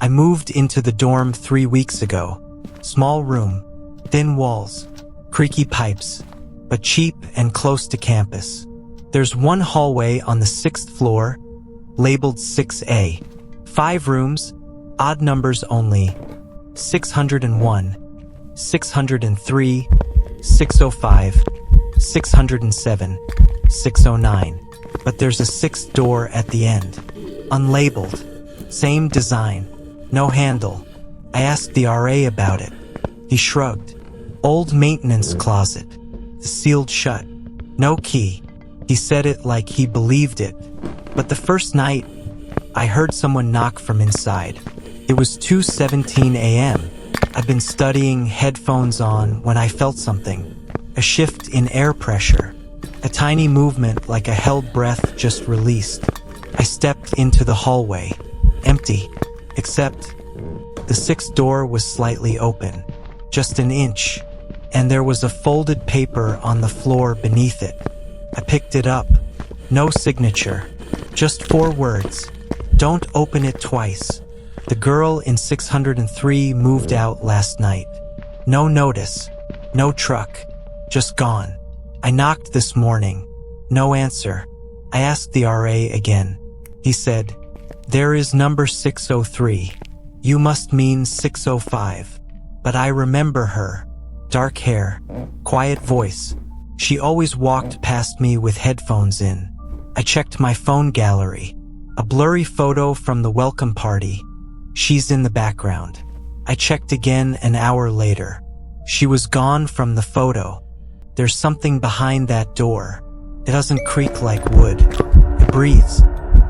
I moved into the dorm 3 weeks ago. Small room, thin walls, creaky pipes, but cheap and close to campus. There's one hallway on the 6th floor, labeled 6A. 5 rooms, odd numbers only. 601, 603, 605, 607, 609. But there's a 6th door at the end. Unlabeled. Same design. No handle. I asked the RA about it. He shrugged. Old maintenance closet. Sealed shut. No key. He said it like he believed it. But the first night, I heard someone knock from inside. It was 2:17 a.m. I'd been studying, headphones on, when I felt something. A shift in air pressure. A tiny movement like a held breath just released. I stepped into the hallway. Empty. Except the 6th door was slightly open. Just an inch. And there was a folded paper on the floor beneath it. I picked it up. No signature. Just 4 words. Don't open it twice. The girl in 603 moved out last night. No notice. No truck. Just gone. I knocked this morning. No answer. I asked the RA again. He said, "There is number 603. You must mean 605. But I remember her. Dark hair. Quiet voice. She always walked past me with headphones in. I checked my phone gallery. A blurry photo from the welcome party. She's in the background. I checked again an hour later. She was gone from the photo. There's something behind that door. It doesn't creak like wood. It breathes.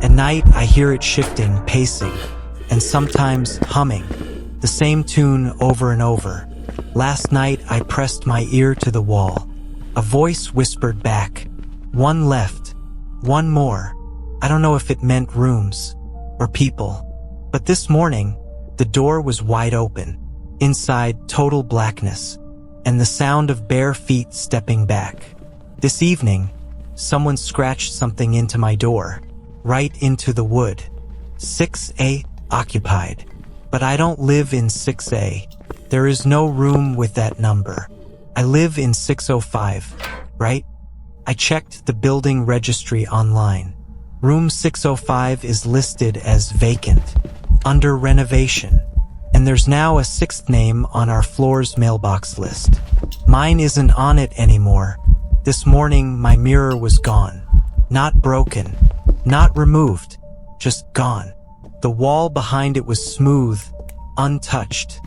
At night, I hear it shifting, pacing, and sometimes humming. The same tune over and over. Last night, I pressed my ear to the wall. A voice whispered back. One left. One more. I don't know if it meant rooms or people. But this morning, the door was wide open. Inside, total blackness, and the sound of bare feet stepping back. This evening, someone scratched something into my door, right into the wood. 6A occupied. But I don't live in 6A. There is no room with that number. I live in 605, right? I checked the building registry online. Room 605 is listed as vacant, under renovation, and there's now a 6th name on our floor's mailbox list. Mine isn't on it anymore. This morning, my mirror was gone. Not broken, not removed, just gone. The wall behind it was smooth, untouched,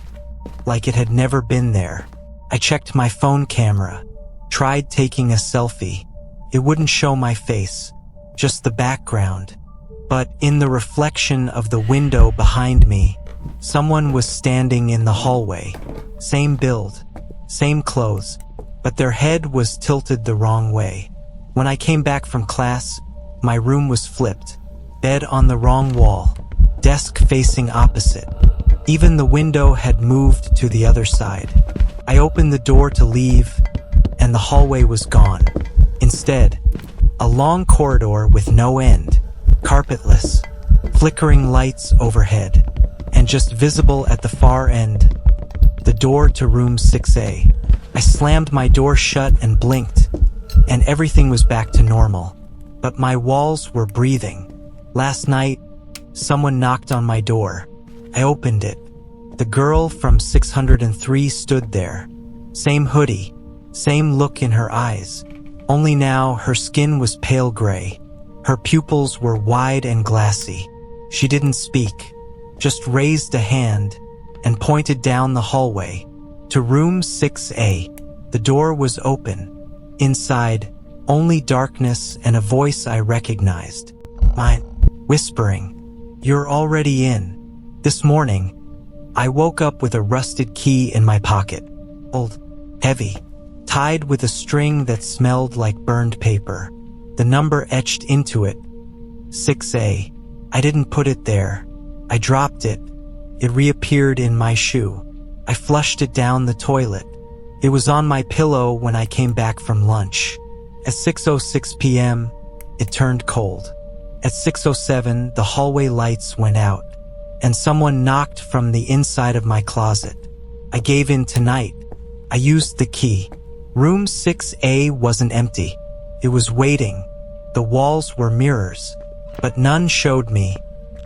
like it had never been there. I checked my phone camera, tried taking a selfie. It wouldn't show my face, just the background. But in the reflection of the window behind me, someone was standing in the hallway. Same build, same clothes, but their head was tilted the wrong way. When I came back from class, my room was flipped. Bed on the wrong wall, desk facing opposite. Even the window had moved to the other side. I opened the door to leave, and the hallway was gone. Instead, a long corridor with no end, carpetless, flickering lights overhead, and just visible at the far end, the door to room 6A. I slammed my door shut and blinked, and everything was back to normal. But my walls were breathing. Last night, someone knocked on my door. I opened it. The girl from 603 stood there. Same hoodie, same look in her eyes. Only now her skin was pale gray. Her pupils were wide and glassy. She didn't speak, just raised a hand and pointed down the hallway to room 6A. The door was open. Inside, only darkness and a voice I recognized. Mine, whispering, "You're already in." This morning, I woke up with a rusted key in my pocket. Old, heavy, tied with a string that smelled like burned paper. The number etched into it, 6A. I didn't put it there. I dropped it. It reappeared in my shoe. I flushed it down the toilet. It was on my pillow when I came back from lunch. At 6:06 p.m., it turned cold. At 6:07, the hallway lights went out. and someone knocked from the inside of my closet. I gave in tonight. I used the key. Room 6A wasn't empty. It was waiting. The walls were mirrors, but none showed me.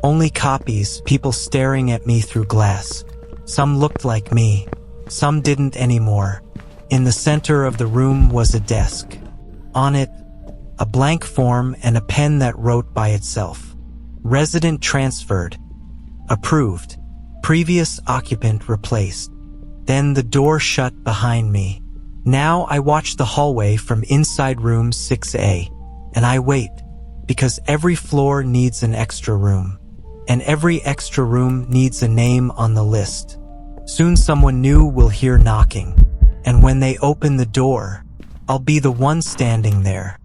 Only copies, people staring at me through glass. Some looked like me. Some didn't anymore. In the center of the room was a desk. On it, a blank form and a pen that wrote by itself. Resident transferred. Approved. Previous occupant replaced. Then the door shut behind me. Now I watch the hallway from inside room 6A, and I wait, because every floor needs an extra room, and every extra room needs a name on the list. Soon someone new will hear knocking, and when they open the door, I'll be the one standing there.